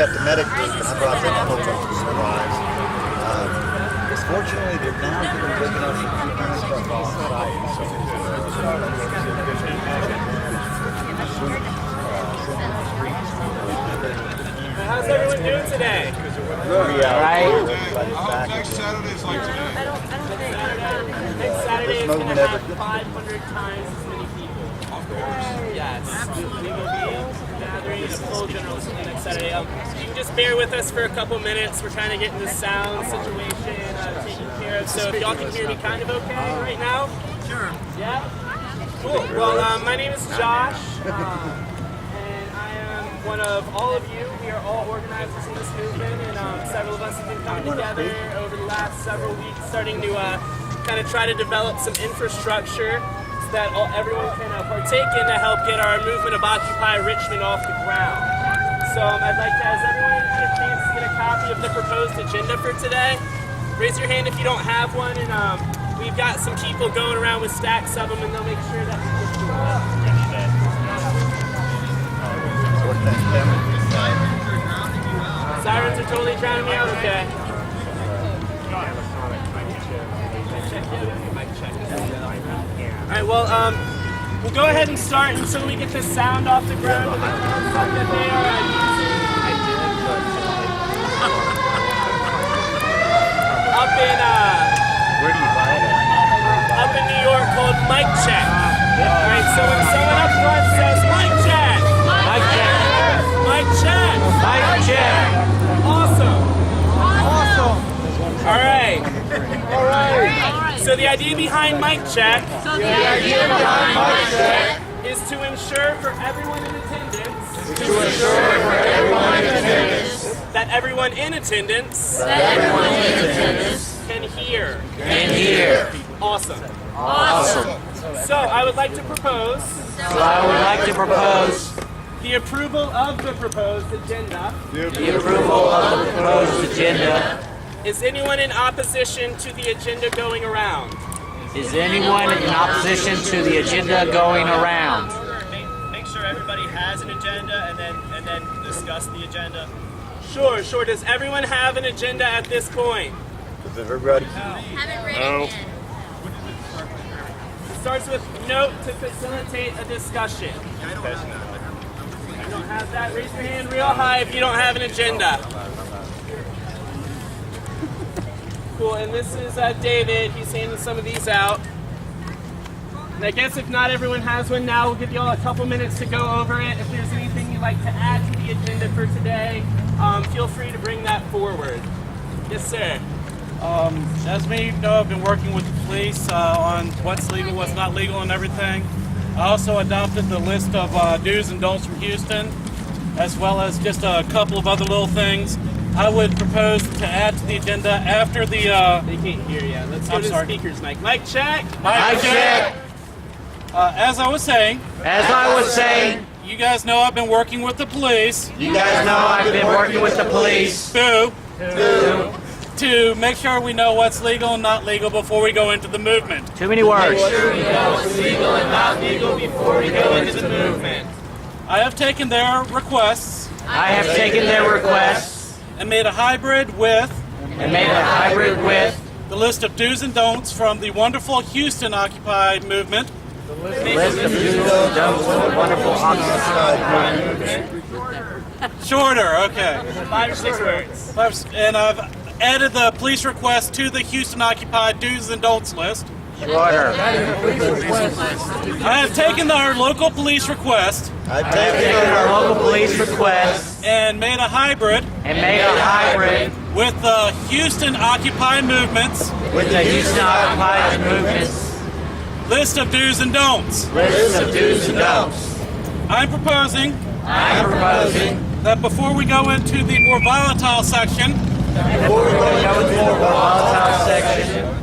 got the medic group, and I brought them over to supervise. Fortunately, they're now getting big enough to keep stuff off site. How's everyone doing today? Right. Next Saturday's like today. Next Saturday is going to have 500 times as many people. Of course. Yes. We will be gathering in a full general assembly next Saturday. You can just bear with us for a couple minutes. We're trying to get in the sound situation taken care of. So if y'all can hear me kind of okay right now? Sure. Yeah? Cool. Well, my name is Josh. And I am one of all of you. We are all organizers in this movement, and several of us have been coming together over the last several weeks, starting to kind of try to develop some infrastructure so that everyone can partake in to help get our movement of Occupy Richmond off the ground. So I'd like to, as everyone get a chance to get a copy of the proposed agenda for today. Raise your hand if you don't have one, and we've got some people going around with stacks of them, and they'll make sure that we get to Sirens are totally drowning me out, okay. Alright, well, we'll go ahead and start until we get the sound off the ground. Up in, Where do you buy it? up in New York called mic check. Alright, so when someone up front says mic check, Mic check. mic check, Mic check. awesome. Alright. So the idea behind mic check is to ensure for everyone in attendance that everyone in attendance can hear. Awesome. So I would like to propose the approval of the proposed agenda. Is anyone in opposition to the agenda going around? Is anyone in opposition to the agenda going around? Make sure everybody has an agenda and then discuss the agenda. Sure. Does everyone have an agenda at this point? Is everybody? Haven't written yet. It starts with note to facilitate a discussion. You don't have that? Raise your hand real high if you don't have an agenda. Cool, and this is David. He's handing some of these out. And I guess if not everyone has one now, we'll give you all a couple minutes to go over it. If there's anything you'd like to add to the agenda for today, feel free to bring that forward. Yes, sir. As many of you know, I've been working with the police on what's legal, what's not legal, and everything. I also adopted the list of do's and don'ts from Houston, as well as just a couple of other little things. I would propose to add to the agenda after the... They can't hear you. Let's go to the speaker's mic. Mic check. Mic check. As I was saying, you guys know I've been working with the police. To make sure we know what's legal and not legal before we go into the movement. Too many words. What's legal and not legal before we go into the movement. I have taken their requests and made a hybrid with the list of do's and don'ts from the wonderful Houston Occupy movement. Shorter, okay. 5 or 6 words. And I've added the police request to the Houston Occupy do's and don'ts list. I have taken our local police request and made a hybrid with the Houston Occupy movements list of do's and don'ts. I'm proposing that before we go into the more volatile section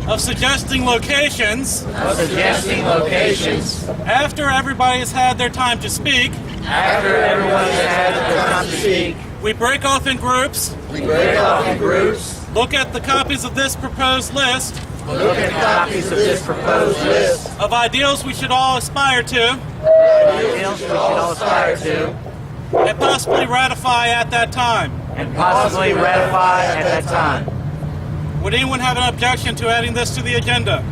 of suggesting locations, after everybody has had their time to speak, we break off in groups, look at the copies of this proposed list of ideals we should all aspire to and possibly ratify at that time. and possibly ratify at that time. Would anyone have an objection to adding this to the agenda?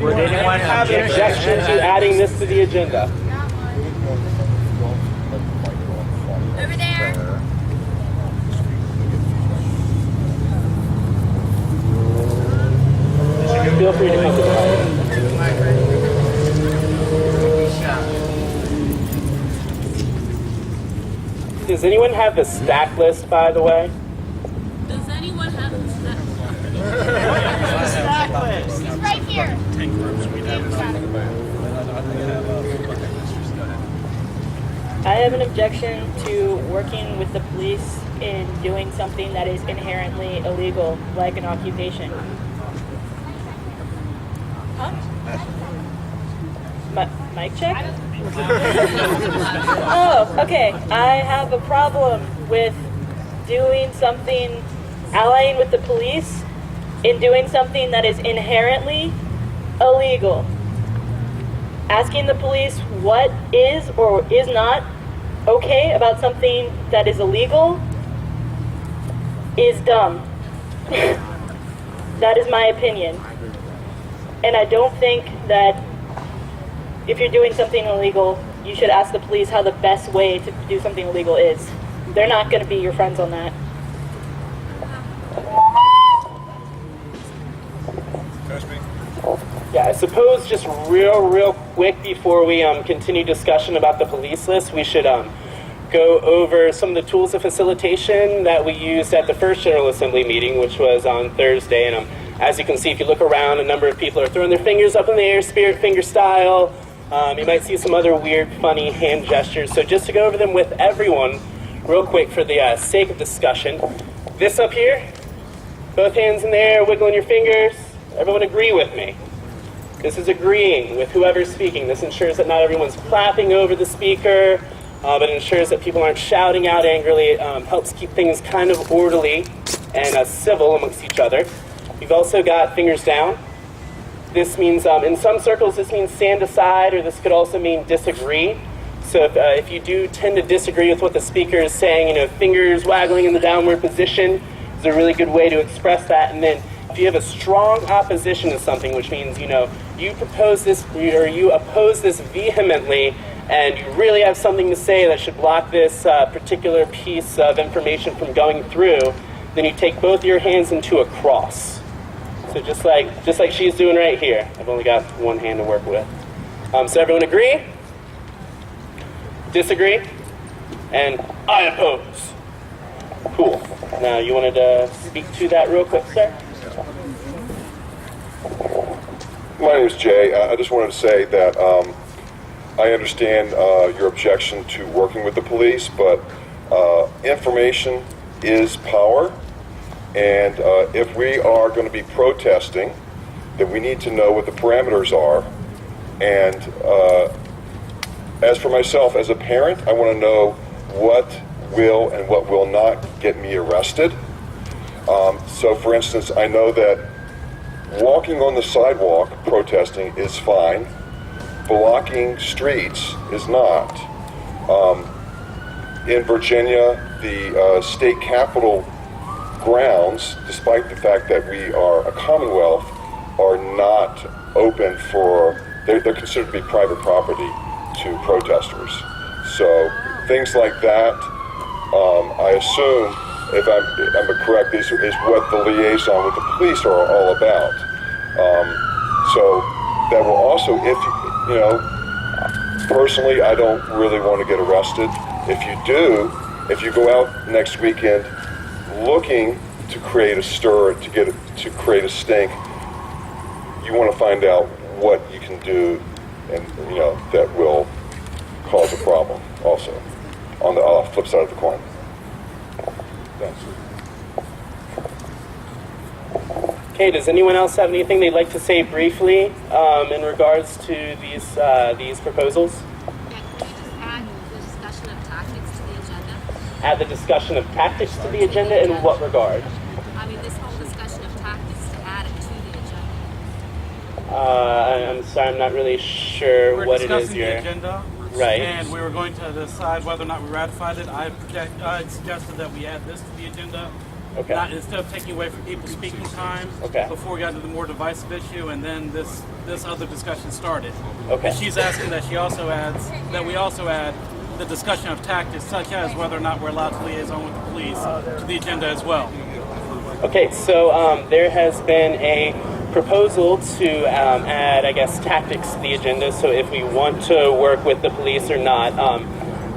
Would anyone have an objection to adding this to the agenda? Over there. Feel free to come to the mic. Does anyone have the stack list, by the way? Does anyone have a stack list? It's right here. I have an objection to working with the police in doing something that is inherently illegal, like an occupation. Huh? Mic check? Oh, okay. I have a problem with doing something, allying with the police in doing something that is inherently illegal. Asking the police what is or is not okay about something that is illegal is dumb. That is my opinion. And I don't think that if you're doing something illegal, you should ask the police how the best way to do something illegal is. They're not going to be your friends on that. Yeah, I suppose just real quick before we continue discussion about the police list, we should go over some of the tools of facilitation that we used at the first General Assembly meeting, which was on Thursday. And as you can see, if you look around, a number of people are throwing their fingers up in the air, spirit finger style. You might see some other weird, funny hand gestures. So just to go over them with everyone real quick for the sake of discussion. This up here, both hands in the air, wiggling your fingers. Everyone agree with me. This is agreeing with whoever's speaking. This ensures that not everyone's clapping over the speaker, but it ensures that people aren't shouting out angrily. It helps keep things kind of orderly and civil amongst each other. You've also got fingers down. This means, in some circles, this means stand aside, or this could also mean disagree. So if you do tend to disagree with what the speaker is saying, fingers waggling in the downward position is a really good way to express that. And then if you have a strong opposition to something, which means, you propose this, or you oppose this vehemently, and you really have something to say that should block this particular piece of information from going through, then you take both your hands into a cross. So just like she's doing right here. I've only got one hand to work with. So everyone agree? Disagree? And I oppose. Cool. Now you wanted to speak to that real quick, sir? My name is Jay. I just wanted to say that I understand your objection to working with the police, but information is power. And if we are going to be protesting, then we need to know what the parameters are. And as for myself, as a parent, I want to know what will and what will not get me arrested. So for instance, I know that walking on the sidewalk protesting is fine. Blocking streets is not. In Virginia, the state capitol grounds, despite the fact that we are a commonwealth, are not open for, they're considered to be private property to protesters. So things like that, I assume, if I'm correct, is what the liaison with the police are all about. So that will also, personally, I don't really want to get arrested. If you do, if you go out next weekend looking to create a stir, to create a stink, you want to find out what you can do, and that will cause a problem also on the flip side of the coin. Thanks. Okay, does anyone else have anything they'd like to say briefly in regards to these proposals? Yeah, can you just add the discussion of tactics to the agenda? Add the discussion of tactics to the agenda in what regard? I mean, this whole discussion of tactics to add it to the agenda. I'm sorry, I'm not really sure We're what it is discussing the agenda. Right. And we were going to decide whether or not we ratified it. I suggested that we add this to the agenda. Okay. Not, instead of taking away from people's speaking time, before we got to the more divisive issue, and then this other discussion started. Okay. And she's asking that we also add the discussion of tactics, such as whether or not we're allowed to liaison with the police, to the agenda as well. Okay, so there has been a proposal to add, I guess, tactics to the agenda, so if we want to work with the police or not.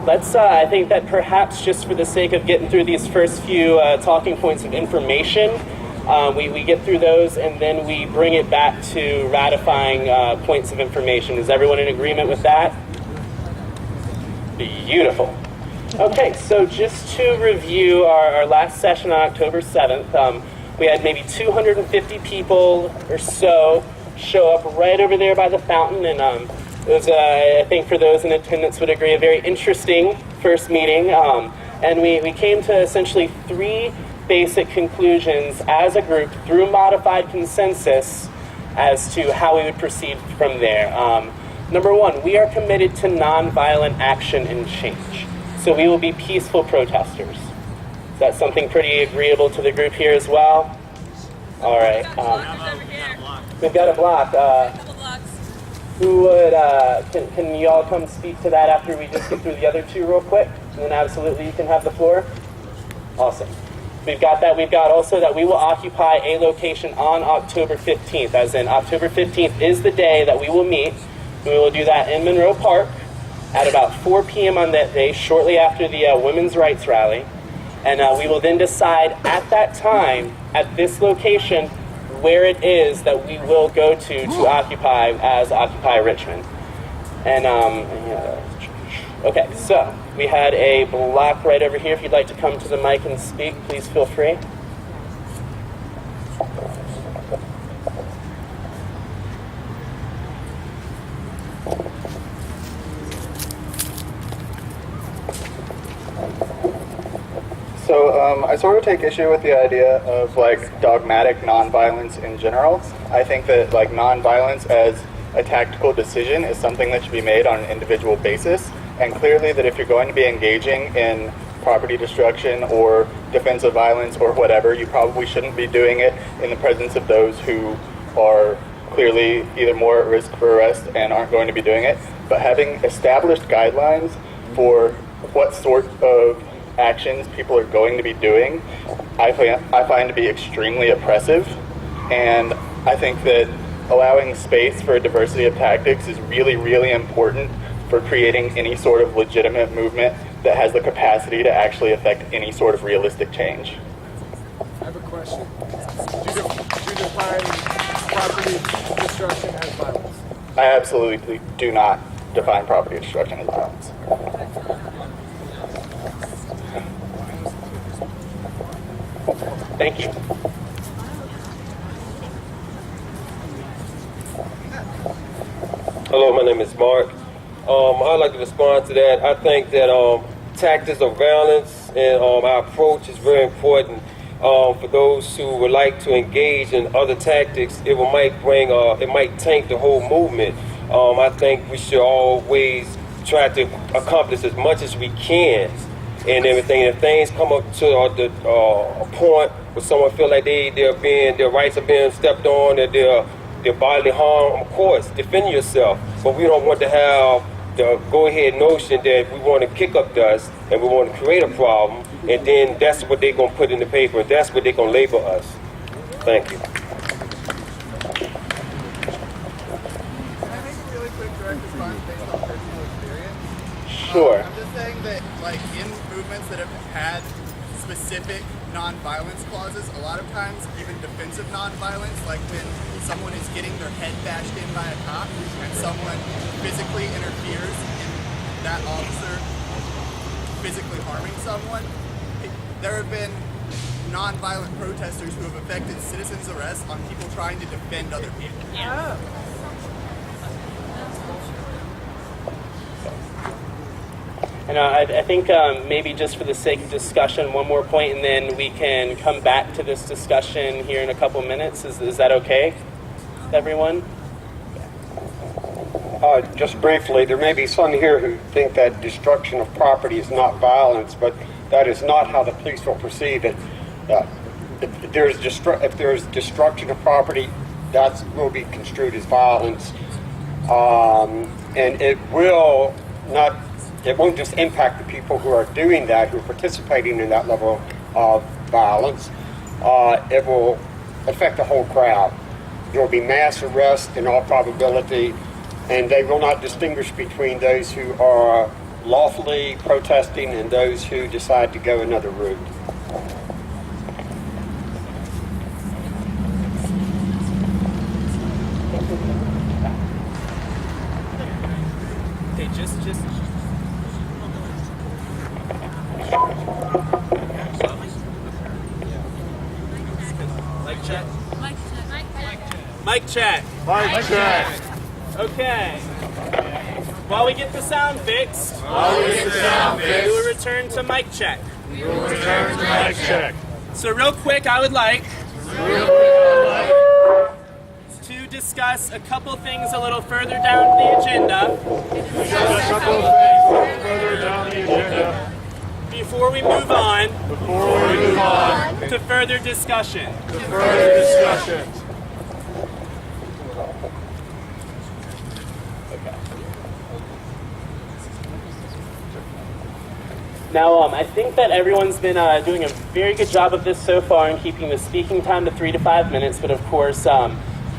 Let's, I think that perhaps just for the sake of getting through these first few talking points of information, we get through those and then we bring it back to ratifying points of information. Is everyone in agreement with that? Beautiful. Okay, so just to review our last session on October 7th, we had maybe 250 people or so show up right over there by the fountain, and it was, I think for those in attendance would agree, a very interesting first meeting. And we came to essentially 3 basic conclusions as a group through modified consensus as to how we would proceed from there. Number 1, we are committed to nonviolent action and change. So we will be peaceful protesters. Is that something pretty agreeable to the group here as well? All right. We've got a block. Who would, can you all come speak to that after we just get through the other 2 real quick? And then absolutely you can have the floor. Awesome. We've got that. We've got also that we will occupy a location on October 15th, as in October 15th is the day that we will meet. We will do that in Monroe Park at about 4 p.m. on that day, shortly after the women's rights rally. And we will then decide at that time, at this location, where it is that we will go to occupy as Occupy Richmond. And, okay, so we had a block right over here. If you'd like to come to the mic and speak, please feel free. So I sort of take issue with the idea of like dogmatic nonviolence in general. I think that like nonviolence as a tactical decision is something that should be made on an individual basis, and clearly that if you're going to be engaging in property destruction or defensive violence or whatever, you probably shouldn't be doing it in the presence of those who are clearly either more at risk for arrest and aren't going to be doing it. But having established guidelines for what sort of actions people are going to be doing, I find to be extremely oppressive, and I think that allowing space for a diversity of tactics is really, really important for creating any sort of legitimate movement that has the capacity to actually affect any sort of realistic change. I have a question. Do you define property destruction as violence? I absolutely do not define property destruction as violence. Thank you. Hello, my name is Mark. I'd like to respond to that. I think that tactics of violence and our approach is very important for those who would like to engage in other tactics. It might tank the whole movement. I think we should always try to accomplish as much as we can and everything. If things come up to a point where someone feel like their rights are being stepped on, and their bodily harm, of course, defend yourself. But we don't want to have the go-ahead notion that we want to kick up dust and we want to create a problem, and then that's what they're going to put in the paper, and that's what they're going to label us. Thank you. Can I make a really quick direct response based on personal experience? Sure. I'm just saying that, like, in movements that have had specific non-violence clauses, a lot of times even defensive non-violence, like when someone is getting their head bashed in by a cop and someone physically interferes in that officer physically harming someone, there have been non-violent protesters who have effected citizens' arrests on people trying to defend other people. Yeah. And I think maybe just for the sake of discussion, one more point, and then we can come back to this discussion here in a couple minutes. Is that okay with everyone? just briefly, there may be some here who think that destruction of property is not violence, but that is not how the police will perceive it. If there's destruction of property, that will be construed as violence, and it won't just impact the people who are doing that, who are participating in that level of violence. It will affect the whole crowd. There will be mass arrests in all probability, and they will not distinguish between those who are lawfully protesting and those who decide to go another route. Okay, just. Mic check. Mic check. Mic check. Okay. While we get the sound fixed, we will return to mic check. So real quick, I would like to discuss a couple things a little further down the agenda. Before we move on to further discussion. Now, I think that everyone's been doing a very good job of this so far in keeping the speaking time to 3 to 5 minutes, but of course,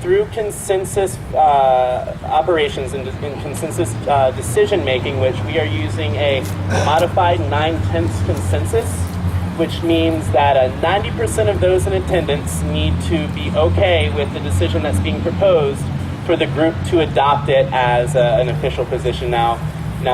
through consensus operations and consensus decision making, which we are using a modified 9/10 consensus, which means that 90% of those in attendance need to be okay with the decision that's being proposed for the group to adopt it as an official position. Now,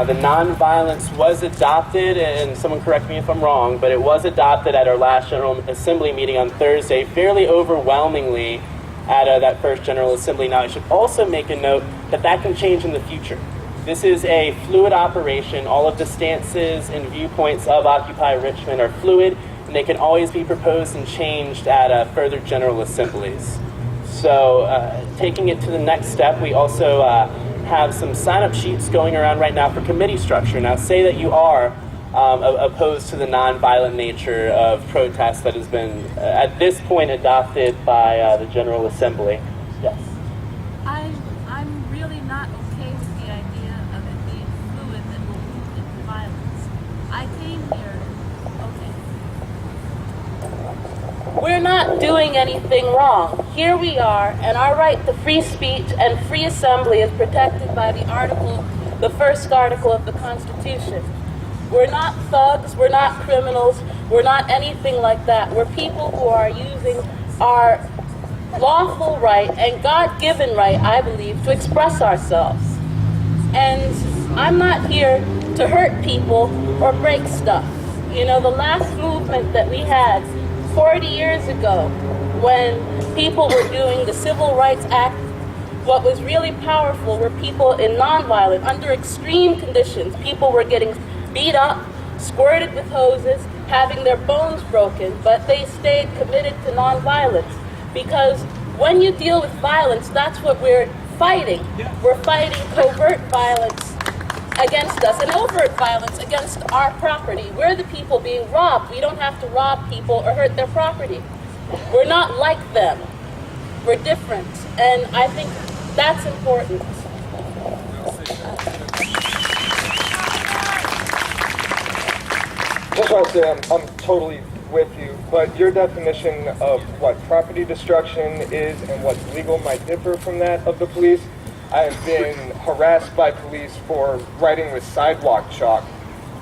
the nonviolence was adopted, and someone correct me if I'm wrong, but it was adopted at our last General Assembly meeting on Thursday fairly overwhelmingly at that first General Assembly. Now, I should also make a note that that can change in the future. This is a fluid operation. All of the stances and viewpoints of Occupy Richmond are fluid, and they can always be proposed and changed at further General Assemblies. So, taking it to the next step, we also have some sign-up sheets going around right now for committee structure. Now, say that you are opposed to the nonviolent nature of protest that has been, at this point, adopted by the General Assembly. Yes? I'm really not okay with the idea of it being fluid that will move into violence. I came here, We're not doing anything wrong. Here we are, and our right to free speech and free assembly is protected by the first article of the Constitution. We're not thugs, we're not criminals, we're not anything like that. We're people who are using our lawful right and God-given right, I believe, to express ourselves. And I'm not here to hurt people or break stuff. You know, the last movement that we had 40 years ago, when people were doing the Civil Rights Act, what was really powerful were people in nonviolent, under extreme conditions. People were getting beat up, squirted with hoses, having their bones broken, but they stayed committed to nonviolence. Because when you deal with violence, that's what we're fighting. We're fighting covert violence against us and overt violence against our property. We're the people being robbed. We don't have to rob people or hurt their property. We're not like them. We're different. And I think that's important. Just want to say I'm totally with you, but your definition of what property destruction is and what's legal might differ from that of the police. I have been harassed by police for writing with sidewalk chalk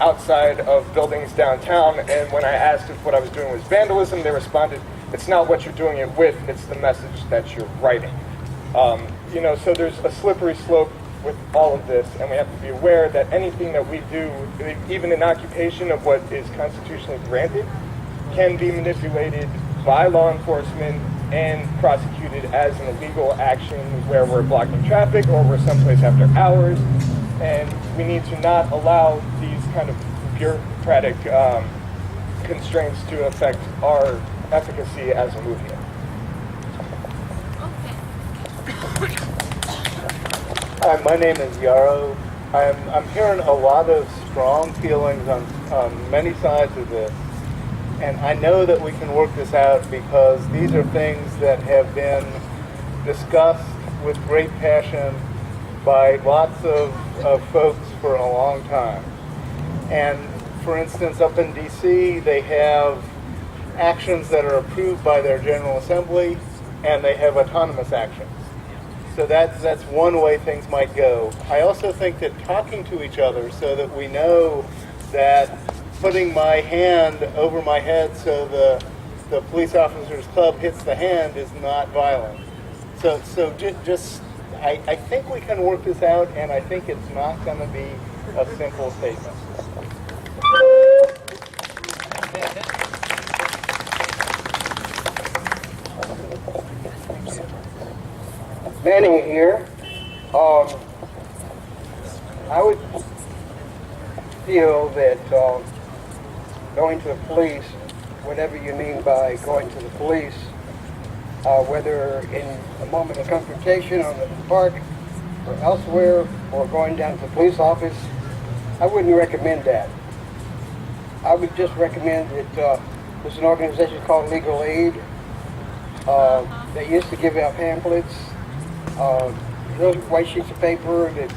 outside of buildings downtown, and when I asked if what I was doing was vandalism, they responded, it's not what you're doing it with, it's the message that you're writing. You know, so there's a slippery slope with all of this, and we have to be aware that anything that we do, even in occupation of what is constitutionally granted, can be manipulated by law enforcement and prosecuted as an illegal action where we're blocking traffic or we're someplace after hours, and we need to not allow these kind of bureaucratic constraints to affect our efficacy as a movement. Hi, my name is Yarrow. I'm hearing a lot of strong feelings on many sides of this, and I know that we can work this out because these are things that have been discussed with great passion by lots of folks for a long time. And for instance, up in DC, they have actions that are approved by their General Assembly, and they have autonomous actions. So that's one way things might go. I also think that talking to each other so that we know that putting my hand over my head so the police officer's club hits the hand is not violent. So just I think we can work this out, and I think it's not going to be a simple statement. Vienen here. I would feel that going to the police, whatever you mean by going to the police, whether in a moment of confrontation on the park or elsewhere, or going down to the police office, I wouldn't recommend that. I would just recommend that there's an organization called Legal Aid that used to give out pamphlets, little white sheets of paper that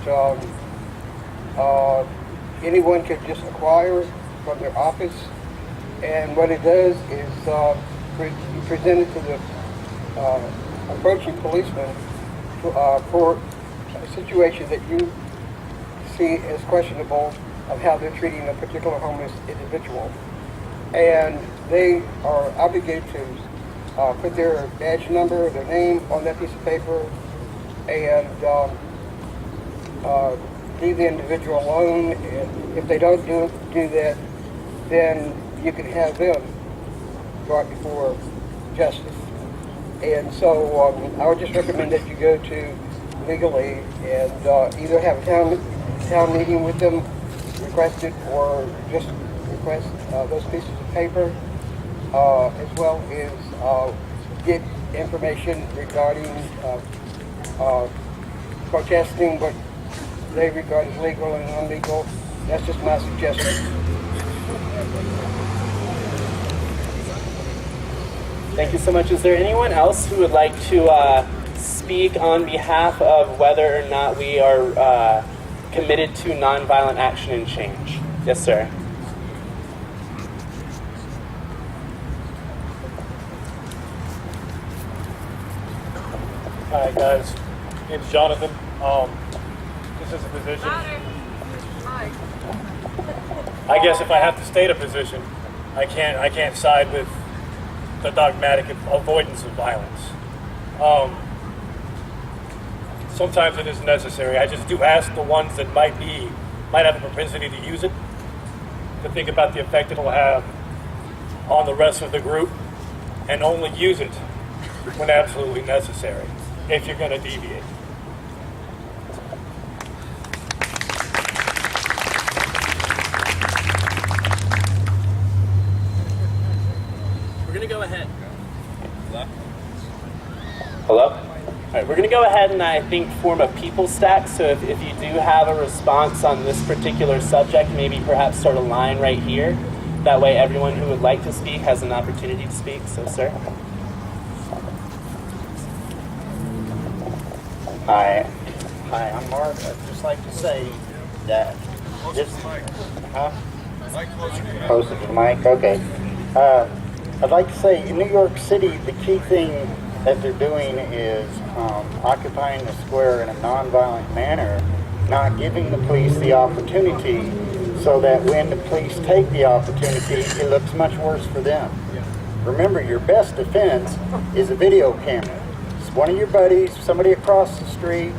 anyone could just acquire from their office. And what it does is you present it to the approaching policeman for a situation that you see as questionable of how they're treating a particular homeless individual. And they are obligated to put their badge number, their name on that piece of paper, and leave the individual alone. And if they don't do that, then you can have them brought before justice. And so I would just recommend that you go to Legal Aid and either have a town meeting with them, request it, or just request those pieces of paper, as well as get information regarding protesting what they regard as legal and illegal. That's just my suggestion. Thank you so much. Is there anyone else who would like to speak on behalf of whether or not we are committed to nonviolent action and change? Yes, sir. Hi guys, my name's Jonathan. This is a position. I guess if I have to state a position, I can't side with the dogmatic avoidance of violence. Sometimes it is necessary. I just do ask the ones that might have a propensity to use it to think about the effect it'll have on the rest of the group, and only use it when absolutely necessary, if you're going to deviate. We're going to go ahead. Hello? All right, we're going to go ahead and I think form a people stack. So if you do have a response on this particular subject, maybe perhaps start a line right here. That way everyone who would like to speak has an opportunity to speak. So, sir. Hi, I'm Mark. I'd just like to say that this... Closer to the mic? Okay. I'd like to say in New York City, the key thing that they're doing is occupying the square in a nonviolent manner, not giving the police the opportunity, so that when the police take the opportunity, it looks much worse for them. Remember, your best defense is a video camera. It's one of your buddies, somebody across the street,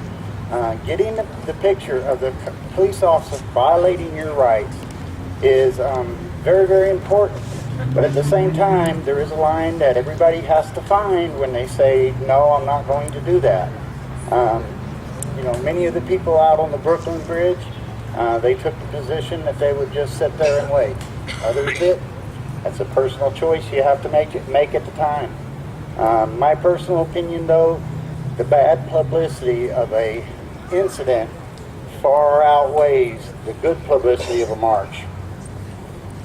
getting the picture of the police officer violating your rights is very, very important. But at the same time, there is a line that everybody has to find when they say, no, I'm not going to do that. You know, many of the people out on the Brooklyn Bridge, they took the position that they would just sit there and wait. Others did. That's a personal choice you have to make at the time. My personal opinion, though, the bad publicity of a incident far outweighs the good publicity of a march.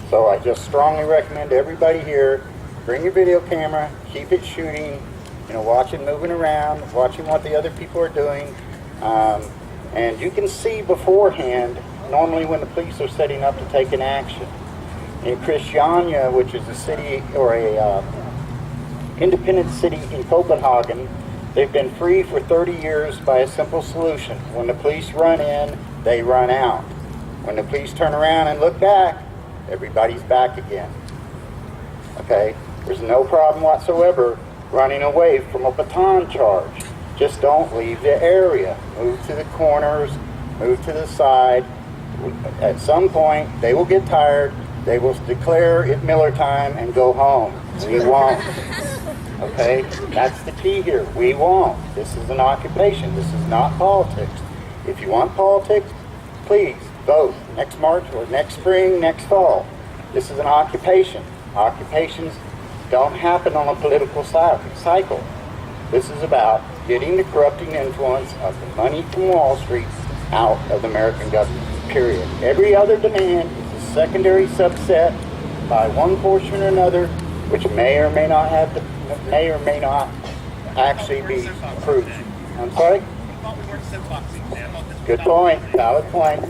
So I just strongly recommend everybody here, bring your video camera, keep it shooting, watch it moving around, watching what the other people are doing. And you can see beforehand, normally when the police are setting up to take an action. In Christiania, which is a city or a independent city in Copenhagen, they've been free for 30 years by a simple solution. When the police run in, they run out. When the police turn around and look back, everybody's back again. Okay? There's no problem whatsoever running away from a baton charge. Just don't leave the area. Move to the corners, move to the side. At some point, they will get tired. They will declare it Miller time and go home. We won't. Okay? That's the key here. We won't. This is an occupation. This is not politics. If you want politics, please vote next March or next spring, next fall. This is an occupation. Occupations don't happen on a political cycle. This is about getting the corrupting influence of the money from Wall Street out of the American government, period. Every other demand is a secondary subset by one portion or another, which may or may not actually be approved. I'm sorry? Good point. Valid point.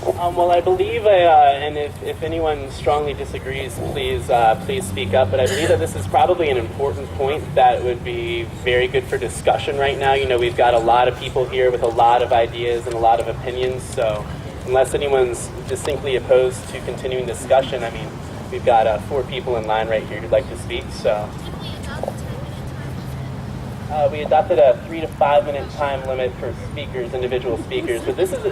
Well, I believe, and if anyone strongly disagrees, please speak up. But I believe that this is probably an important point that would be very good for discussion right now. We've got a lot of people here with a lot of ideas and a lot of opinions. So unless anyone's distinctly opposed to continuing discussion, we've got 4 people in line right here who'd like to speak. So we adopted a 3 to 5 minute time limit for speakers, individual speakers. But this is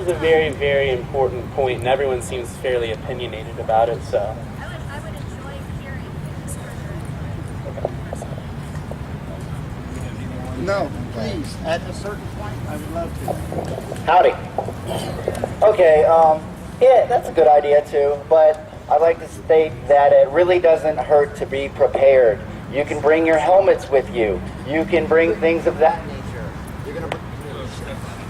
a very, very important point, and everyone seems fairly opinionated about it. So I would enjoy hearing this further. No, please. At a certain point, I would love to. Howdy. Okay, yeah, that's a good idea too, but I'd like to state that it really doesn't hurt to be prepared. You can bring your helmets with you. You can bring things of that nature.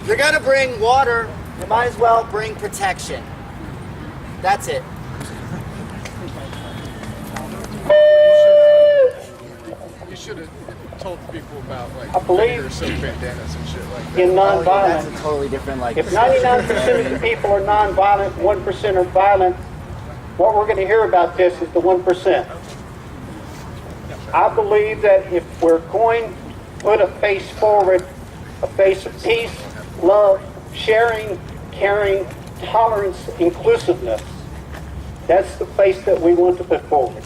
You're gonna bring water, you might as well bring protection. That's it. You should have told people about I believe silk bandanas and shit like that. in nonviolence, That's a totally different if 99% of the people are nonviolent, 1% are violent, what we're going to hear about this is the 1%. I believe that if we're going to put a face forward, a face of peace, love, sharing, caring, tolerance, inclusiveness, that's the face that we want to put forward.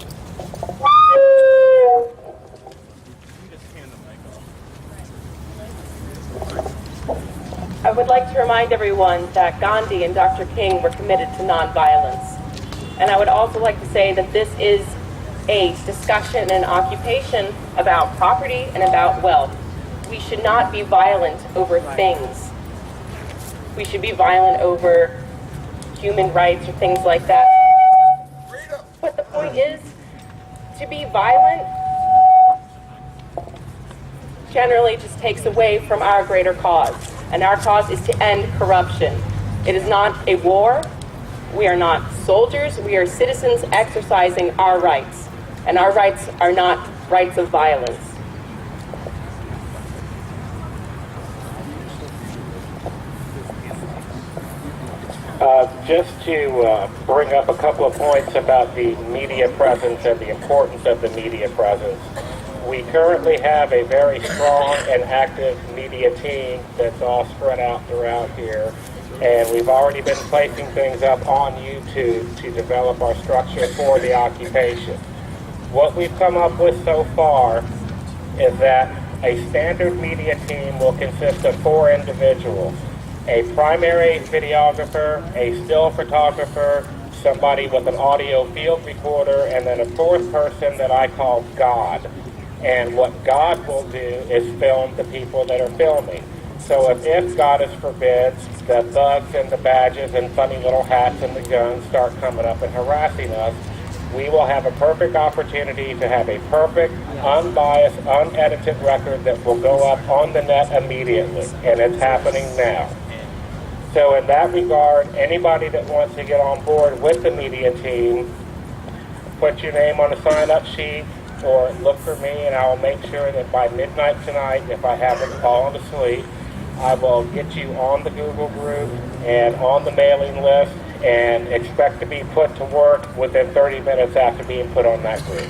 I would like to remind everyone that Gandhi and Dr. King were committed to nonviolence. And I would also like to say that this is a discussion and occupation about property and about wealth. We should not be violent over things. We should be violent over human rights or things like that. But the point is, to be violent generally just takes away from our greater cause. And our cause is to end corruption. It is not a war. We are not soldiers. We are citizens exercising our rights. And our rights are not rights of violence. Just to bring up a couple of points about the media presence and the importance of the media presence. We currently have a very strong and active media team that's all spread out throughout here. And we've already been placing things up on YouTube to develop our structure for the occupation. What we've come up with so far is that a standard media team will consist of 4 individuals. A primary videographer, a still photographer, somebody with an audio field recorder, and then a 4th person that I call God. And what God will do is film the people that are filming. So if God forbids, the thugs and the badges and funny little hats and the guns start coming up and harassing us, we will have a perfect opportunity to have a perfect, unbiased, unedited record that will go up on the net immediately, and it's happening now. So in that regard, anybody that wants to get on board with the media team, put your name on a sign-up sheet or look for me, and I will make sure that by midnight tonight, if I haven't fallen asleep, I will get you on the Google group and on the mailing list, and expect to be put to work within 30 minutes after being put on that group.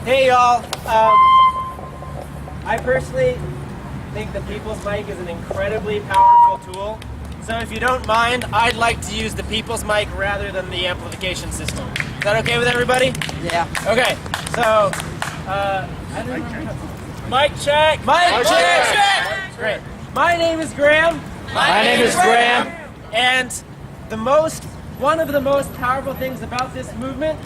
Hey y'all, I personally think the People's Mic is an incredibly powerful tool. So if you don't mind, I'd like to use the People's Mic rather than the amplification system. Is that okay with everybody? Yeah. Okay, so, mic check! Mic check! Great. My name is Graham. My name is Graham. And one of the most powerful things about this movement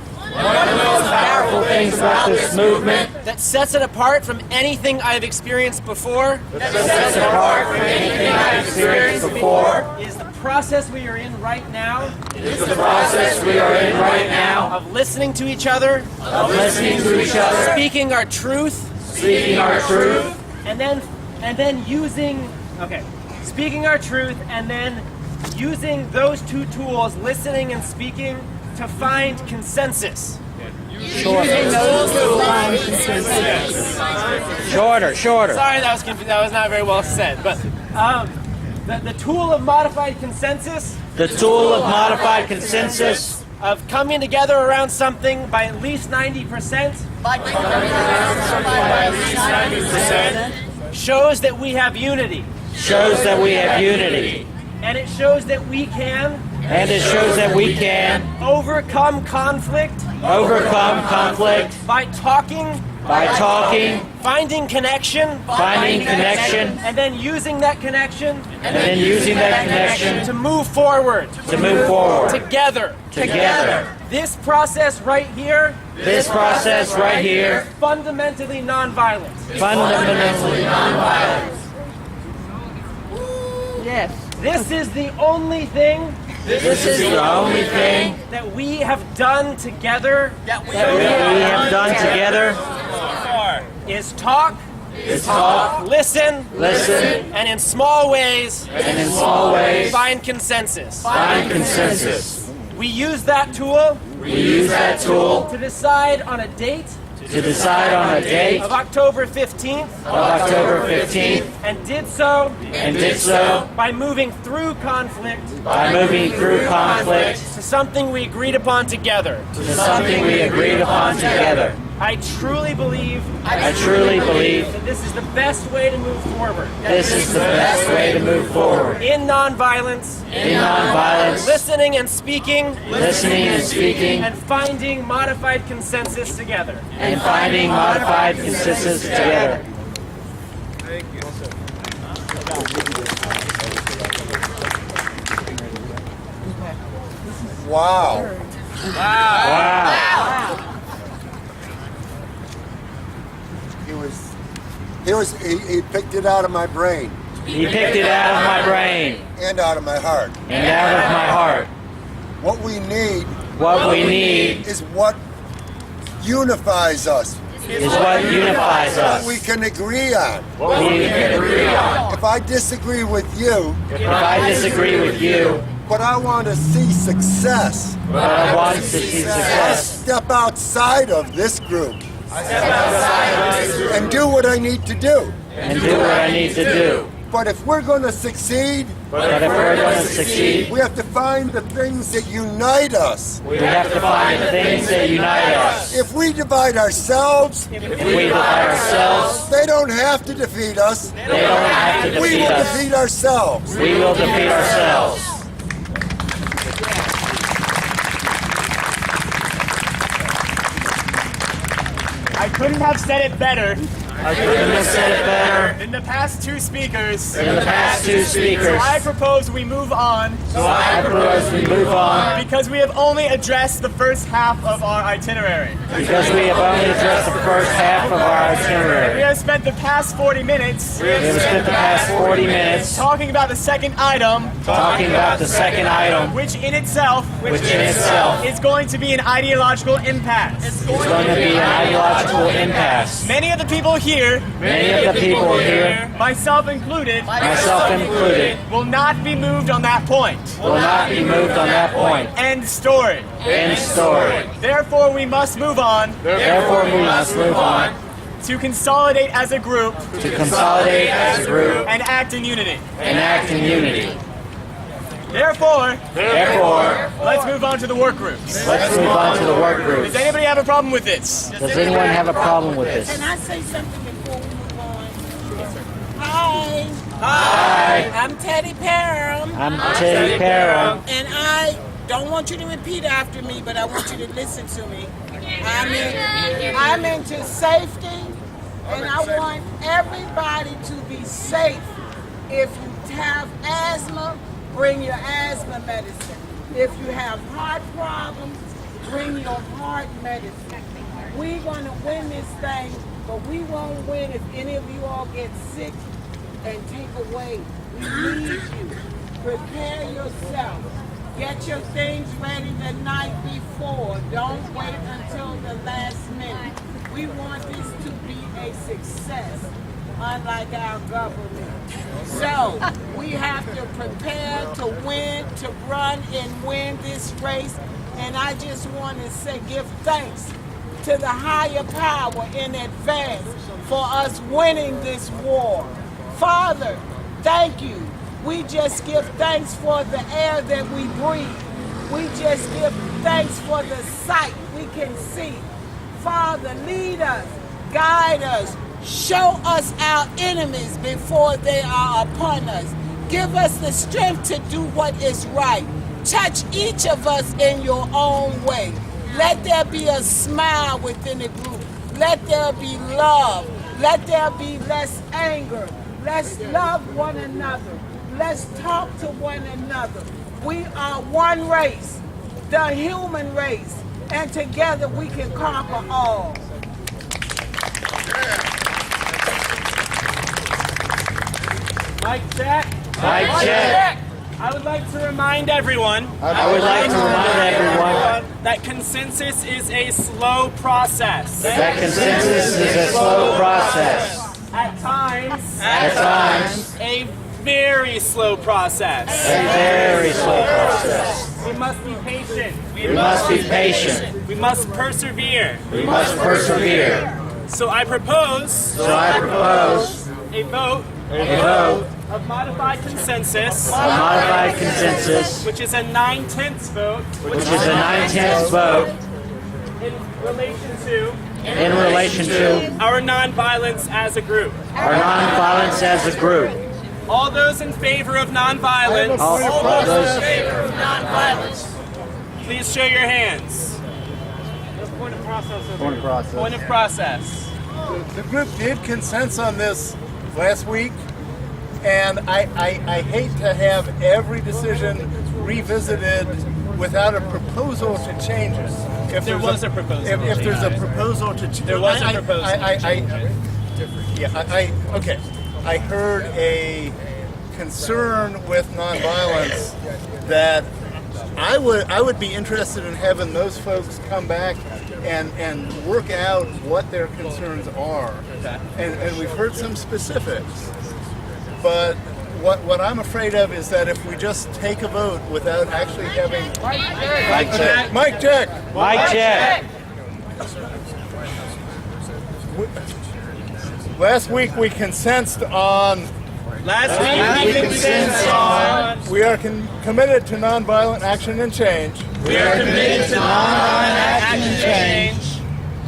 that sets it apart from anything I've experienced before is the process we are in right now of listening to each other, speaking our truth, and then using using those two tools, listening and speaking, to find consensus. Shorter. Sorry, that was confusing. That was not very well said. But the tool of modified consensus. The tool of modified consensus. Of coming together around something by at least 90%. Shows that we have unity. And it shows that we can. Overcome conflict. By talking. Finding connection. And then using that connection. To move forward. Together. This process right here. Fundamentally nonviolent. Yes. This is the only thing. That we have done together. Is talk. Listen. And in small ways. Find consensus. We use that tool. To decide on a date. Of October 15th. And did so. By moving through conflict. To something we agreed upon together. I truly believe that this is the best way to move forward. In nonviolence. Listening and speaking. And finding modified consensus together. Thank you. Wow. He picked it out of my brain. He picked it out of my brain. And out of my heart. What we need is what unifies us. What we can agree on. If I disagree with you, but I want to see success. I step outside of this group. And do what I need to do. But if we're going to succeed, we have to find the things that unite us. If we divide ourselves, they don't have to defeat us. We will defeat ourselves. I couldn't have said it better. Than the past two speakers. So I propose we move on. Because we have only addressed the first half of our itinerary. We have spent the past 40 minutes. is talking about the second item, which in itself is going to be an ideological impasse. It's going to be an ideological impasse. Many of the people here, myself included, will not be moved on that point. End story. Therefore, we must move on. To consolidate as a group. And act in unity. Therefore, let's move on to the work groups. Does anybody have a problem with this? Does anyone have a problem with this? Can I say something before we move on? Hi. I'm Teddy Parham. And I don't want you to repeat after me, but I want you to listen to me. I'm into safety, and I want everybody to be safe. If you have asthma, bring your asthma medicine. If you have heart problems, bring your heart medicine. We're going to win this thing, but we won't win if any of you all get sick and take away. We need you. Prepare yourself. Get your things ready the night before. Don't wait until the last minute. We want this to be a success, unlike our government. So we have to prepare to win, to run and win this race. And I just want to say, give thanks to the higher power in advance for us winning this war. Father, thank you. We just give thanks for the air that we breathe. We just give thanks for the sight we can see. Father, lead us, guide us, show us our enemies before they are upon us. Give us the strength to do what is right. Touch each of us in your own way. Let there be a smile within the group. Let there be love. Let there be less anger. Let's love one another. Let's talk to one another. We are one race, the human race, and together we can conquer all. Mic check. I would like to remind everyone that consensus is a slow process. At times, a very slow process. We must be patient. We must persevere. So I propose a vote of modified consensus, which is a 9/10 vote. In relation to our nonviolence as a group. All those in favor of nonviolence. Please show your hands. Point of process. The group did consent on this last week, and I hate to have every decision revisited without a proposal to change it. If there's a proposal to change, there was a proposal. I heard a concern with nonviolence that I would be interested in having those folks come back and work out what their concerns are. And we've heard some specifics. But what I'm afraid of is that if we just take a vote without actually having... Mic check. Last week we consensed on... We are committed to nonviolent action and change.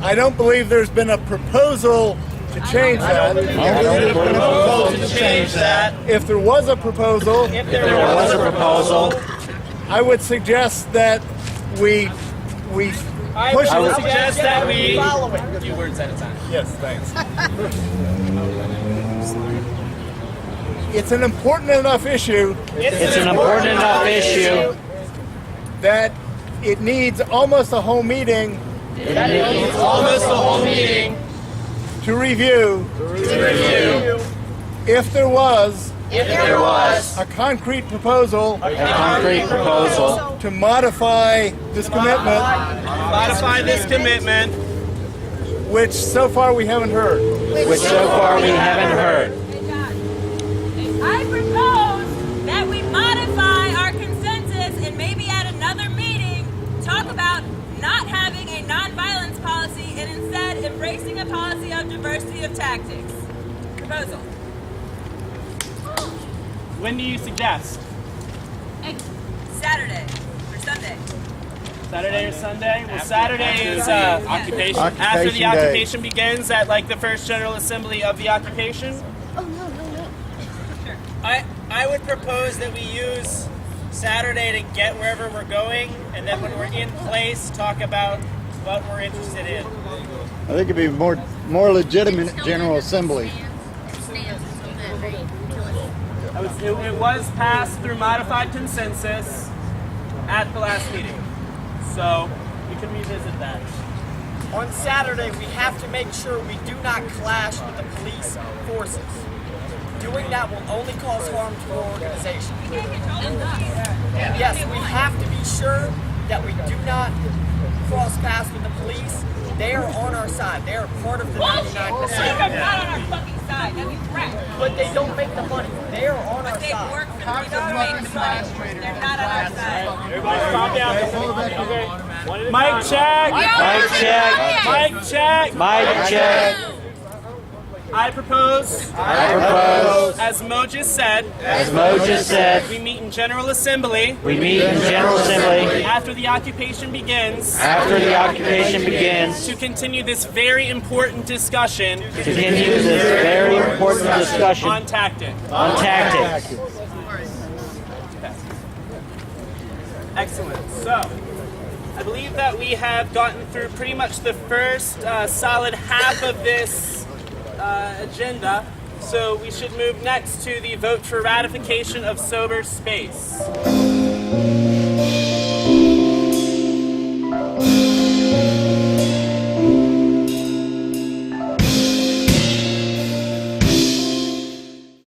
I don't believe there's been a proposal to change that. If there was a proposal, I would suggest that we push it. Follow it. A few words at a time. Yes, thanks. It's an important enough issue. That it needs almost a whole meeting. To review. If there was If there was a concrete proposal to modify this commitment, which so far we haven't heard. I propose that we modify our consensus and maybe at another meeting talk about not having a nonviolence policy and instead embracing a policy of diversity of tactics. Proposal. When do you suggest? Saturday or Sunday. Saturday or Sunday? Well, Saturday is Occupation after the Day. occupation begins at like the first General Assembly of the occupation. I would propose that we use Saturday to get wherever we're going, and then when we're in place, talk about what we're interested in. I think it'd be more legitimate General Assembly. It was passed through modified consensus at the last meeting, so we can revisit that. On Saturday, we have to make sure we do not clash with the police forces. Doing that will only cause harm to our organization. Yes, we have to be sure that we do not cross paths with the police. They are on our side. They are part of the 99%. They're not on our fucking side. That'd be correct. But they don't make the money. They are on our They side. work for the government. They're not on our side. Everybody calm down. Okay. Mic check. Mic check. Mic check. I propose, as Mo just said, we meet in General Assembly. After the occupation begins. To continue this very important discussion. On tactics. Excellent. So, I believe that we have gotten through pretty much the first solid half of this agenda, so we should move next to the vote for ratification of sober space.